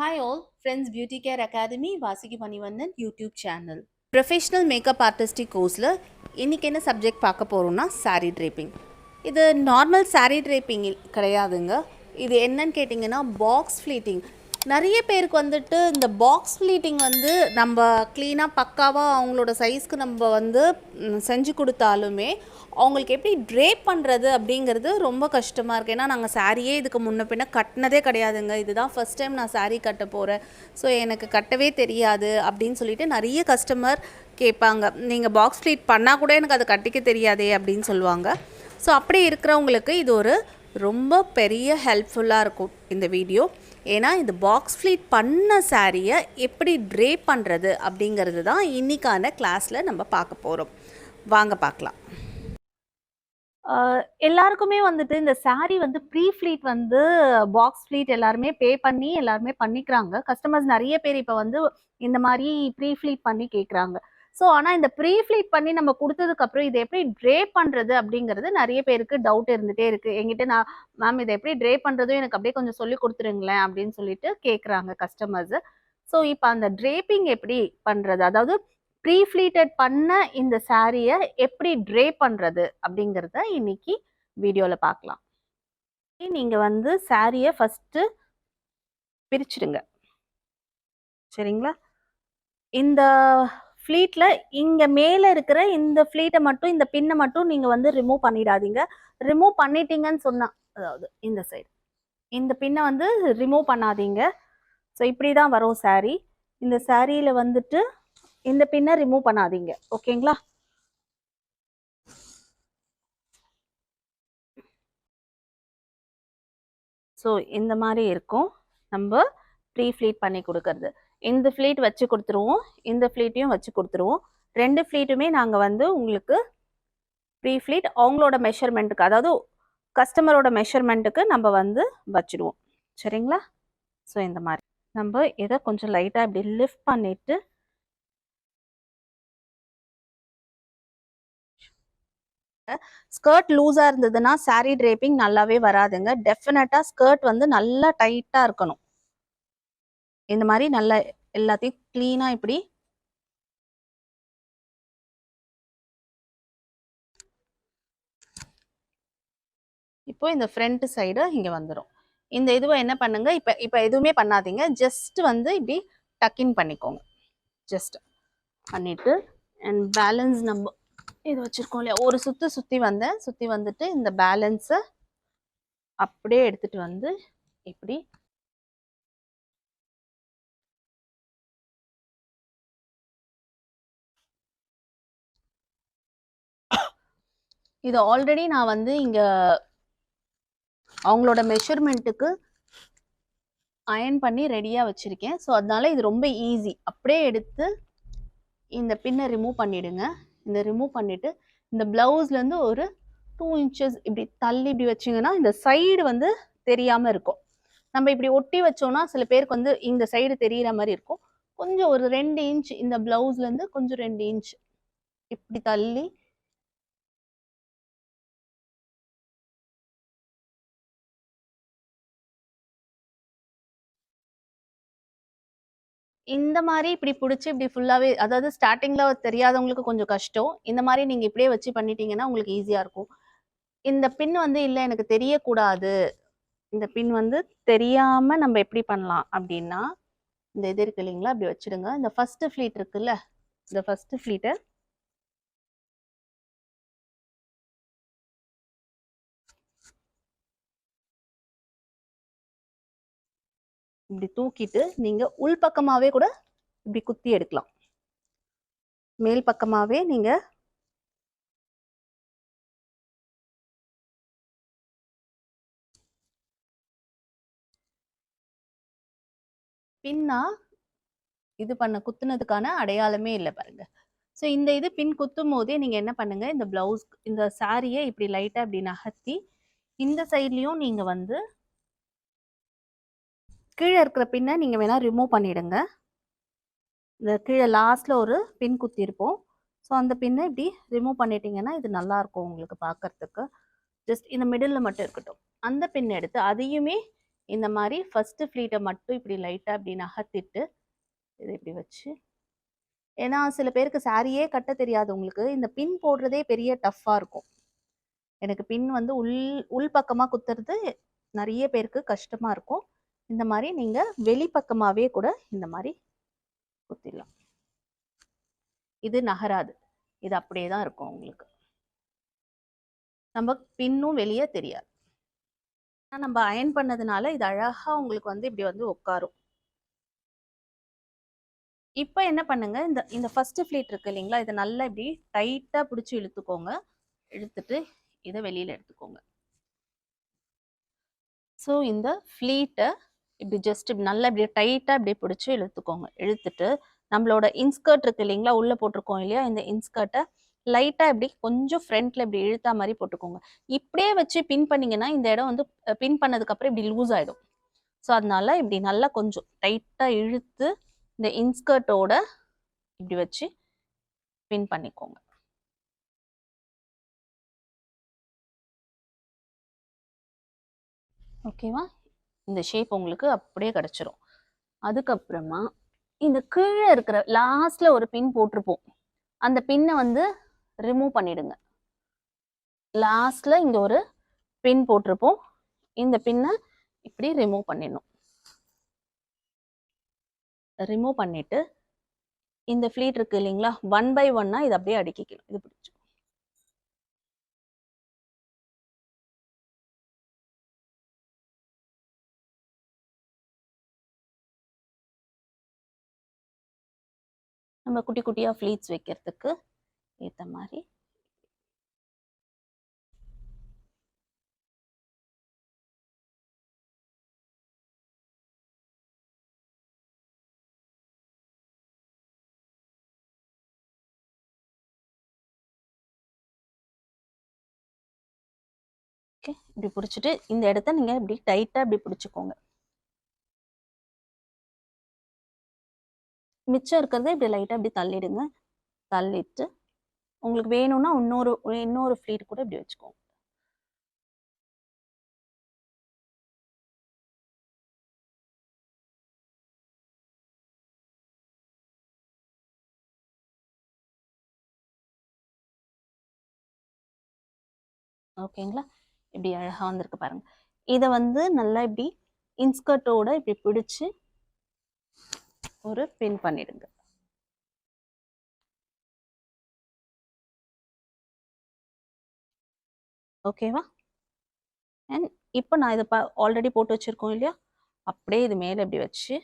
Hi all, Friends Beauty Care Academy வாசிக்கு பணிவண்ணன் YouTube channel. Professional makeup artistic கோர்ஸில் இன்றைக்கி என்ன சப்ஜெக்ட் பார்க்க போகிறோம்னா சாரீ ட்ரேப்பிங். இது நார்மல் சாரீ ட்ரேப்பிங் கிடையாதுங்க. இது என்னன்னு கேட்டிங்கன்னா பாக்ஸ் ஃப்ளீட்டிங். நிறைய பேருக்கு வந்துட்டு இந்த பாக்ஸ் ஃப்ளீட்டிங் நம்ம க்ளீனாக பக்காவாக அவங்களோட சைஸ்க்கு நம்ம செஞ்சு கொடுத்தாலுமே அவங்களுக்கு எப்படி ட்ரேப் பண்ணுறது அப்படிங்கிறது ரொம்ப கஷ்டமாக இருக்குது. ஏன்னா நாங்கள் சாரியே இதுக்கு முன்ன பின்ன கட்டினதே கிடையாதுங்க. இதுதான் ஃபஸ்ட் டைம் நான் சாரீ கட்ட போகிறேன். ஸோ எனக்கு கட்டவே தெரியாது அப்படின்னு சொல்லிட்டு நிறைய கஸ்டமர் கேட்பாங்க. நீங்கள் பாக்ஸ் ஃப்ளீட் பண்ணால் கூட எனக்கு அதை கட்டிக்க தெரியாதே அப்படின்னு சொல்லுவாங்க. ஸோ அப்படி இருக்கிறவங்களுக்கு இது ஒரு ரொம்ப பெரிய ஹெல்ப்ஃபுல்லாக இருக்கும் இந்த வீடியோ. ஏன்னா இந்த பாக்ஸ் ஃப்ளீட் பண்ண சாரியை எப்படி ட்ரேப் பண்ணுறது அப்படிங்கிறது தான் இன்றைக்கான கிளாஸில் நம்ம பார்க்க போகிறோம். வாங்க பார்க்கலாம். எல்லாருக்குமே இந்த சாரீ ப்ரீ ஃப்ளீட் பாக்ஸ் ஃப்ளீட் எல்லாருமே பே பண்ணி எல்லாருமே பண்ணிக்கிறாங்க. கஸ்டமர்ஸ் நிறைய பேர் இப்போ இந்த மாதிரி ப்ரீ ஃப்ளீட் பண்ணி கேட்குறாங்க. ஸோ ஆனால் இந்த ப்ரீ ஃப்ளீட் பண்ணி நம்ம கொடுத்ததுக்கப்புறம் இதை எப்படி ட்ரேப் பண்ணுறது அப்படிங்கிறது நிறைய பேருக்கு டவுட் இருந்துகிட்டே இருக்குது. என்கிட்ட மேம் இதை எப்படி ட்ரேப் பண்ணுறதும் எனக்கு அப்படியே கொஞ்சம் சொல்லி கொடுத்துருங்களேன் அப்படின்னு சொல்லிட்டு கேட்குறாங்க கஸ்டமர்ஸு. ஸோ இப்போ அந்த ட்ரேப்பிங் எப்படி பண்ணுறது, அதாவது ப்ரீ ஃப்ளீட்டட் பண்ண இந்த சாரியை எப்படி ட்ரேப் பண்ணுறது அப்படிங்கிறத இன்னைக்கு வீடியோவில் பார்க்கலாம். நீங்கள் சாரியை ஃபஸ்ட்டு பிரிச்சுடுங்க, சரிங்களா? இந்த ஃப்ளீட்டில் இங்கே மேலே இருக்கிற இந்த ஃப்ளீட்டை மட்டும், இந்த பின்னை மட்டும் நீங்கள் ரிமூவ் பண்ணிடாதீங்க. ரிமூவ் பண்ணிட்டீங்கன்னு சொன்னால், அதாவது இந்த சைடு இந்த பின்னை ரிமூவ் பண்ணாதீங்க. ஸோ இப்படி தான் வரும் சாரீ. இந்த சாரியில் இந்த பின்னை ரிமூவ் பண்ணாதீங்க, ஓகேங்களா? ஸோ இந்த மாதிரி இருக்கும் நம்ம ப்ரீ ஃப்ளீட் பண்ணி கொடுக்கறது. இந்த ஃப்ளீட் வச்சு கொடுத்துருவோம், இந்த ஃப்ளீட்டையும் வச்சு கொடுத்துருவோம். ரெண்டு ஃப்ளீட்டுமே நாங்கள் உங்களுக்கு ப்ரீ ஃப்ளீட் அவங்களோட மெஷர்மெண்ட்டுக்கு, அதாவது கஸ்டமரோட மெஷர்மெண்ட்டுக்கு நம்ம வச்சுடுவோம், சரிங்களா? ஸோ இந்த மாதிரி நம்ம இதை கொஞ்சம் லைட்டாக இப்படி லிஃப்ட் பண்ணிவிட்டு ஸ்கர்ட் லூஸாக இருந்ததுன்னா சாரீ ட்ரேப்பிங் நல்லாவே வராதுங்க. டெஃபினட்டாக ஸ்கர்ட் நல்லா டைட்டாக இருக்கணும். இந்த மாதிரி நல்லா எல்லாத்தையும் க்ளீனாக இப்படி இப்போ இந்த ஃப்ரண்ட் சைடு இங்கே வந்துடும். இந்த இதுவை என்ன பண்ணுங்க, இப்போ எதுவுமே பண்ணாதீங்க, ஜஸ்ட் இப்படி டக்கின் பண்ணிக்கோங்க. ஜஸ்ட் பண்ணிட்டு அண்ட் பேலன்ஸ் நம்ம இது வச்சிருக்கோம் இல்லையா, ஒரு சுற்றி வந்துட்டு இந்த பேலன்ஸை அப்படியே எடுத்துட்டு இப்படி இது ஆல்ரெடி நான் இங்கே அவங்களோட மெஷர்மெண்ட்டுக்கு அயன் பண்ணி ரெடியாக வச்சுருக்கேன். ஸோ அதனால இது ரொம்ப ஈஸி. அப்படியே எடுத்து இந்த பின்னை ரிமூவ் பண்ணிவிடுங்க. இந்த ரிமூவ் பண்ணிவிட்டு இந்த ப்ளவுஸ்லேருந்து ஒரு 2 இன்ச்சஸ் இப்படி தள்ளி இப்படி வச்சிங்கன்னா இந்த சைடு தெரியாமல் இருக்கும். நம்ம இப்படி ஒட்டி வச்சோன்னா சில பேருக்கு இந்த சைடு தெரிகிற மாதிரி இருக்கும். கொஞ்சம் ஒரு 2 இன்ச் இந்த ப்ளவுஸ்லேருந்து கொஞ்சம் 2 இன்ச் இப்படி தள்ளி இந்த மாதிரி இப்படி பிடிச்சி இப்படி ஃபுல்லாகவே, அதாவது ஸ்டார்டிங்கில் தெரியாதவங்களுக்கு கொஞ்சம் கஷ்டம். இந்த மாதிரி நீங்கள் இப்படியே வச்சு பண்ணிட்டீங்கன்னா உங்களுக்கு ஈஸியாக இருக்கும். இந்த பின் இல்லை எனக்கு தெரியக்கூடாது, இந்த பின் தெரியாமல் நம்ம எப்படி பண்ணலாம் அப்படின்னா, இந்த இது இருக்கு இல்லைங்களா, இப்படி வச்சுடுங்க. இந்த ஃபர்ஸ்ட் ஃப்ளீட் இருக்குல்ல, இந்த ஃபர்ஸ்ட் ஃப்ளீட்டை இப்படி தூக்கிட்டு நீங்க உள் பக்கமாவே கூட இப்படி குத்தி எடுக்கலாம். மேல் பக்கமாவே நீங்க பின்னா இது பண்ண குத்துனதுக்கான அடையாளமே இல்லை பாருங்க. ஸோ இந்த இது பின் குத்தும் போதே நீங்க என்ன பண்ணுங்க, இந்த பிளவுஸ் இந்த சாரியை இப்படி லைட்டா இப்படி நகர்த்தி இந்த சைட்லயும் நீங்க கீழே இருக்கிற பின்னை நீங்கள் வேணால் ரிமூவ் பண்ணிவிடுங்க. இந்த கீழே லாஸ்ட்டில் ஒரு பின் குத்திருப்போம். ஸோ அந்த பின்னை இப்படி ரிமூவ் பண்ணிட்டீங்கன்னா இது நல்லாயிருக்கும் உங்களுக்கு பார்க்குறதுக்கு. ஜஸ்ட் இந்த மிடில் மட்டும் இருக்கட்டும். அந்த பின் எடுத்து அதையுமே இந்த மாதிரி ஃபர்ஸ்ட் ஃப்ளீட்டை மட்டும் இப்படி லைட்டாக இப்படி நகர்த்திட்டு இதை இப்படி வச்சு, ஏன்னா சில பேருக்கு சாரியே கட்ட தெரியாது, உங்களுக்கு இந்த பின் போடுறதே பெரிய டஃப்பாக இருக்கும். எனக்கு பின் வந்து உள் பக்கமாக குத்துறது நிறைய பேருக்கு கஷ்டமா இருக்கும். இந்த மாதிரி நீங்க வெளிப்பக்கமாவே கூட இந்த மாதிரி குத்திடலாம். இது நகராது, இது அப்படியே தான் இருக்கும் உங்களுக்கு. நம்ம பின்னும் வெளியே தெரியாது. நம்ம அயன் பண்ணதுனால இது அழகா உங்களுக்கு வந்து இப்படி வந்து உட்காரும். இப்போ என்ன பண்ணுங்க, இந்த ஃபர்ஸ்ட் ஃப்ளீட் இருக்கு இல்லைங்களா, இதை நல்லா இப்படி டைட்டா பிடிச்சி இழுத்துக்கோங்க. இழுத்துட்டு இதை வெளியில எடுத்துக்கோங்க. ஸோ இந்த ஃப்ளீட்டை இப்படி ஜஸ்ட் நல்லா இப்படி டைட்டா இப்படி பிடிச்சி இழுத்துக்கோங்க. இழுத்துட்டு நம்மளோட இன்ஸ்கர்ட் இருக்கு இல்லைங்களா, உள்ள போட்டிருக்கோம் இல்லையா, இந்த இன்ஸ்கர்ட்டை லைட்டா இப்படி கொஞ்சம் ஃப்ரண்ட்ல இப்படி இழுத்தா மாதிரி போட்டுக்கோங்க. இப்படியே வச்சு பின் பண்ணீங்கன்னா இந்த இடம் வந்து பின் பண்ணதுக்கு அப்புறம் இப்படி லூஸ் ஆயிடும். ஸோ அதனால இப்படி நல்லா கொஞ்சம் டைட்டா இழுத்து இந்த இன்ஸ்கர்ட்டோட இப்படி வச்சு பின் பண்ணிக்கோங்க. ஓகேவா? இந்த ஷேப் உங்களுக்கு அப்படியே கிடைச்சிரும். அதுக்கப்புறமா இந்த கீழே இருக்கிற லாஸ்ட்ல ஒரு பின் போட்டிருப்போம், அந்த பின்னை வந்து ரிமூவ் பண்ணிடுங்க. லாஸ்ட்ல இங்க ஒரு பின் போட்டிருப்போம், இந்த பின்னை இப்படி ரிமூவ் பண்ணிடணும். ரிமூவ் பண்ணிட்டு இந்த ஃப்ளீட் இருக்கு இல்லைங்களா, 1 by 1 இது அப்படியே அடுக்கிக்கணும். இது பிடிச்சு நம்ம குட்டி குட்டியா ஃப்ளீட்ஸ் வைக்கிறதுக்கு ஏற்ற மாதிரி இப்படி பிடிச்சிட்டு இந்த இடத்த நீங்க இப்படி டைட்டா இப்படி பிடிச்சுக்கோங்க. மிச்சம் இருக்கிறத இப்படி லைட்டா இப்படி தள்ளிடுங்க. தள்ளிட்டு உங்களுக்கு வேணும்னா இன்னொரு ஃப்ளீட் கூட இப்படி வச்சுக்கோங்க. ஓகேங்களா? இப்படி அழகா வந்திருக்கு பாருங்க. இதை வந்து நல்லா இப்படி இன்ஸ்கர்ட்டோட இப்படி பிடிச்சு ஒரு பின் பண்ணிடுங்க. ஓகேவா? அண்ட் இப்போ நான் இதை ஆல்ரெடி போட்டு வச்சிருக்கோம் இல்லையா, அப்படியே இது மேலே இப்படி வச்சு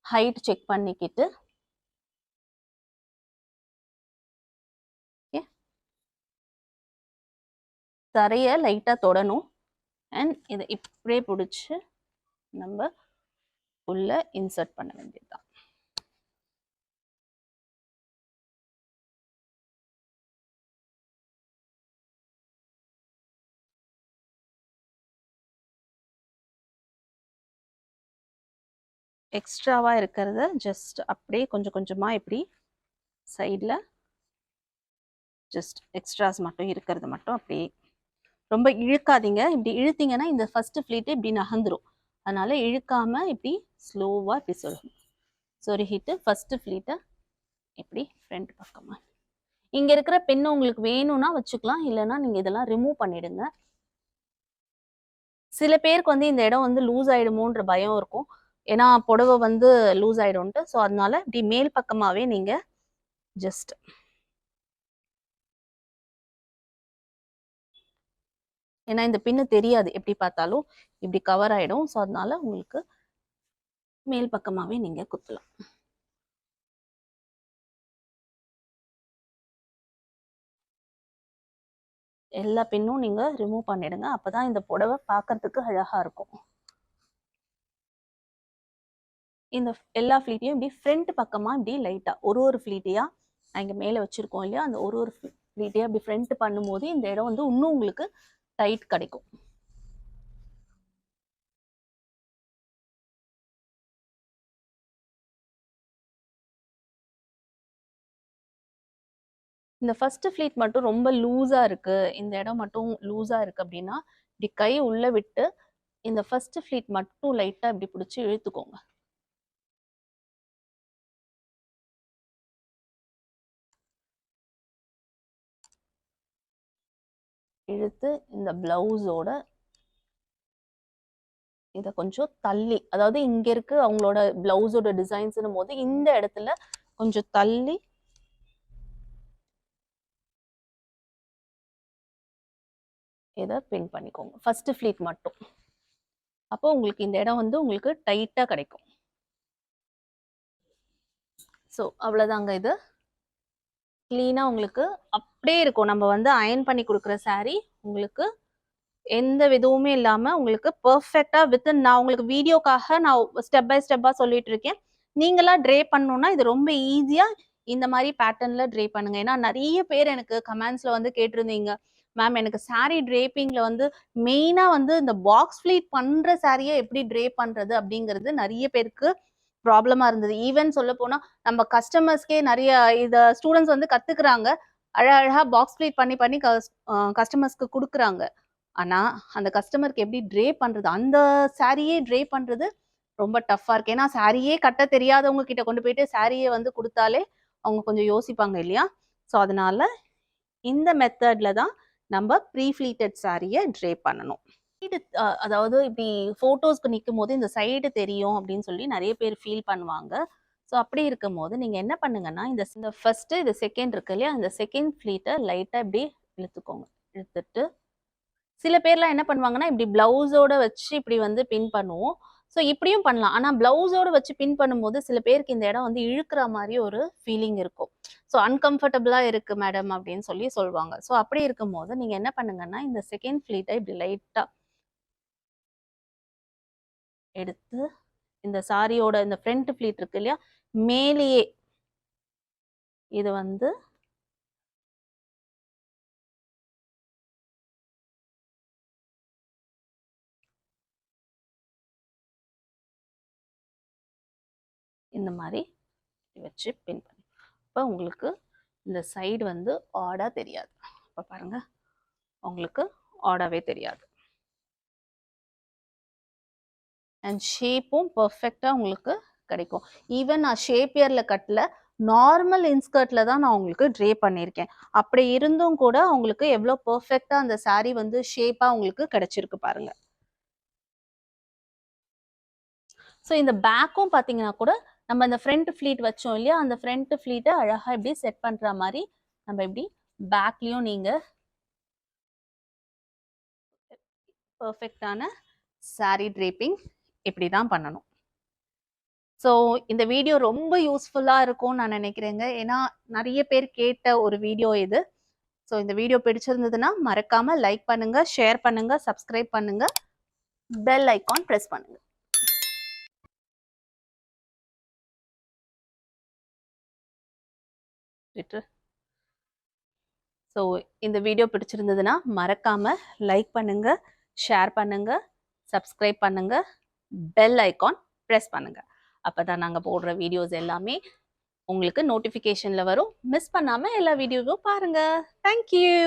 ஹைட் செக் பண்ணிக்கிட்டு தரையை லைட்டாக தொடணும். அண்ட் இதை இப்படியே பிடிச்சி நம்ம உள்ள இன்சர்ட் பண்ண வேண்டியதுதான். எக்ஸ்ட்ராவா இருக்கிறத ஜஸ்ட் அப்படியே கொஞ்சம் கொஞ்சமா இப்படி சைடில் ஜஸ்ட் எக்ஸ்ட்ராஸ் மட்டும் இருக்கிறது மட்டும் அப்படியே ரொம்ப இழுக்காதீங்க. இப்படி இழுத்தீங்கன்னா இந்த ஃபர்ஸ்ட் ஃப்ளீட்டு இப்படி நகர்ந்துரும். அதனால இழுக்காம இப்படி ஸ்லோவா இப்படி சொருகிட்டு ஃபர்ஸ்ட் ஃப்ளீட்டை இப்படி ஃப்ரண்ட் பக்கமா இங்க இருக்கிற பெண்ணை உங்களுக்கு வேணும்னா வச்சுக்கலாம், இல்லைன்னா நீங்க இதெல்லாம் ரிமூவ் பண்ணிடுங்க. சில பேருக்கு வந்து இந்த இடம் வந்து லூஸ் ஆயிடுமோன்ற பயம் இருக்கும், ஏன்னா புடவை வந்து லூஸ் ஆயிடும்ட்டு. ஸோ அதனால இப்படி மேல் பக்கமாவே நீங்க ஜஸ்ட் ஏன்னா இந்த பின்னு தெரியாது எப்படி பார்த்தாலும் இப்படி கவர் ஆயிடும். ஸோ அதனால உங்களுக்கு மேல் பக்கமாவே நீங்க குத்தலாம். எல்லா பின்னும் நீங்க ரிமூவ் பண்ணிடுங்க, அப்பதான் இந்த புடவை பார்க்கறதுக்கு அழகா இருக்கும். இந்த எல்லா ஃப்ளீட்டையும் இப்படி ஃப்ரண்ட் பக்கமா இப்படி லைட்டா ஒரு ஃப்ளீட்டையா இங்க மேல வச்சிருக்கோம் இல்லையா, அந்த ஒரு ஃப்ளீட்டையா இப்படி ஃப்ரண்ட் பண்ணும்போது இந்த இடம் வந்து இன்னும் உங்களுக்கு டைட் கிடைக்கும். இந்த ஃபர்ஸ்ட் ஃப்ளீட் மட்டும் ரொம்ப லூஸா இருக்கு, இந்த இடம் மட்டும் லூஸா இருக்கு அப்படின்னா இப்படி கை உள்ள விட்டு இந்த ஃபர்ஸ்ட் ஃப்ளீட் மட்டும் லைட்டா இப்படி பிடிச்சி இழுத்துக்கோங்க. இழுத்து இந்த பிளவுஸோட இதை கொஞ்சம் தள்ளி, அதாவது இங்க இருக்கு அவங்களோட பிளவுஸோட டிசைன்ஸ்னும் போது இந்த இடத்துல கொஞ்சம் தள்ளி இதை பின் பண்ணிக்கோங்க, ஃபர்ஸ்ட் ஃப்ளீட் மட்டும். அப்போ உங்களுக்கு இந்த இடம் வந்து உங்களுக்கு டைட்டா கிடைக்கும். ஸோ அவ்வளோதாங்க, இது கிளீனா உங்களுக்கு அப்படியே இருக்கும். நம்ம வந்து அயன் பண்ணி கொடுக்குற saree உங்களுக்கு எந்த விதவுமே இல்லாம உங்களுக்கு பெர்ஃபெக்ட்டா வித்தின், நான் உங்களுக்கு வீடியோக்காக நான் ஸ்டெப் பை ஸ்டெப்பா சொல்லிட்டு இருக்கேன். நீங்களா ட்ரே பண்ணணும்னா இது ரொம்ப ஈஸியா இந்த மாதிரி பேட்டர்ன்ல ட்ரே பண்ணுங்க. ஏன்னா நிறைய பேர் எனக்கு கமெண்ட்ஸ்ல வந்து கேட்டிருந்தீங்க, மேம் எனக்கு saree drapingல வந்து மெயினா வந்து இந்த பாக்ஸ் ஃப்ளீட் பண்ற சாரியை எப்படி ட்ரே பண்றது அப்படிங்கிறது நிறைய பேருக்கு ப்ராப்ளமா இருந்தது. ஈவன் சொல்ல போனா நம்ம கஸ்டமர்ஸ்க்கே நிறைய இத ஸ்டூடெண்ட்ஸ் வந்து கத்துக்கிறாங்க, அழகா பாக்ஸ் ஃப்ளீட் பண்ணி பண்ணி கஸ்டமர்ஸ்க்கு கொடுக்குறாங்க. ஆனா அந்த கஸ்டமருக்கு எப்படி ட்ரே பண்றது, அந்த சாரியே ட்ரே பண்றது ரொம்ப டஃப்பா இருக்கு. ஏன்னா சாரியே கட்ட தெரியாதவங்க கிட்ட கொண்டு போயிட்டு சாரியை வந்து கொடுத்தாலே அவங்க கொஞ்சம் யோசிப்பாங்க இல்லையா? ஸோ அதனால இந்த மெத்தட்ல தான் நம்ம ப்ரீ ஃப்ளீட்டட் சாரியை ட்ரே பண்ணணும். அதாவது இப்படி போட்டோஸ்க்கு நிற்கும் போது இந்த சைடு தெரியும் அப்படின்னு சொல்லி நிறைய பேர் ஃபீல் பண்ணுவாங்க. ஸோ அப்படி இருக்கும் போது நீங்க என்ன பண்ணுங்கன்னா, இந்த ஃபர்ஸ்ட் இது செகண்ட் இருக்கு இல்லையா, இந்த செகண்ட் ஃப்ளீட்டை லைட்டா இப்படி இழுத்துக்கோங்க. இழுத்துட்டு சில பேர்லாம் என்ன பண்ணுவாங்கன்னா, இப்படி பிளவுஸோட வச்சு இப்படி வந்து பின் பண்ணுவோம். ஸோ இப்படியும் பண்ணலாம். ஆனா பிளவுஸோட வச்சு பின் பண்ணும்போது சில பேருக்கு இந்த இடம் வந்து இழுக்கிற மாதிரி ஒரு ஃபீலிங் இருக்கும். ஸோ அன்கம்ஃபர்டபுளா இருக்கு மேடம் அப்படின்னு சொல்லி சொல்லுவாங்க. ஸோ அப்படி இருக்கும்போது நீங்க என்ன பண்ணுங்கன்னா, இந்த செகண்ட் ஃப்ளீட்டை இப்படி லைட்டா எடுத்து இந்த சாரியோட இந்த ஃப்ரண்ட் ஃப்ளீட் இருக்கு இல்லையா, மேலேயே இது வந்து இந்த மாதிரி வச்சு பின் பண்ணி, இப்போ உங்களுக்கு இந்த சைடு வந்து ஆடா தெரியாது. இப்போ பாருங்க, உங்களுக்கு ஆடாவே தெரியாது. அண்ட் ஷேப்பும் பர்ஃபெக்டா உங்களுக்கு கிடைக்கும். ஈவன் நான் ஷேப்பியர்ல கட்டல, நார்மல் இன்ஸ்கர்ட்ல தான் நான் உங்களுக்கு ட்ரே பண்ணியிருக்கேன். அப்படி இருந்தும் கூட உங்களுக்கு எவ்வளோ பர்ஃபெக்டா அந்த saree வந்து ஷேப்பா உங்களுக்கு கிடைச்சிருக்கு பாருங்க. ஸோ இந்த பேக்கும் பார்த்தீங்கன்னா கூட நம்ம இந்த ஃப்ரண்ட் ஃப்ளீட் வச்சோம் இல்லையா, அந்த ஃப்ரண்ட் ஃப்ளீட்டை அழகா இப்படி செட் பண்ற மாதிரி நம்ம இப்படி பேக்லயும் நீங்க பர்ஃபெக்டான saree draping இப்படி தான் பண்ணணும். ஸோ இந்த வீடியோ ரொம்ப யூஸ்ஃபுல்லாக இருக்கும்னு நான் நினைக்கிறேங்க. ஏன்னா நிறைய பேர் கேட்ட ஒரு வீடியோ இது. ஸோ இந்த வீடியோ பிடிச்சிருந்ததுன்னா மறக்காம லைக் பண்ணுங்க, ஷேர் பண்ணுங்க, சப்ஸ்கிரைப் பண்ணுங்க, பெல் ஐக்கான் ப்ரெஸ் பண்ணுங்க. ஸோ இந்த வீடியோ பிடிச்சிருந்ததுன்னா மறக்காம லைக் பண்ணுங்க, ஷேர் பண்ணுங்க, சப்ஸ்கிரைப் பண்ணுங்க, பெல் ஐக்கான் ப்ரெஸ் பண்ணுங்க. அப்பதான் நாங்கள் போடுற வீடியோஸ் எல்லாமே உங்களுக்கு நோட்டிஃபிகேஷன்ல வரும். மிஸ் பண்ணாம எல்லா வீடியோவும் பாருங்க. தேங்க்யூ.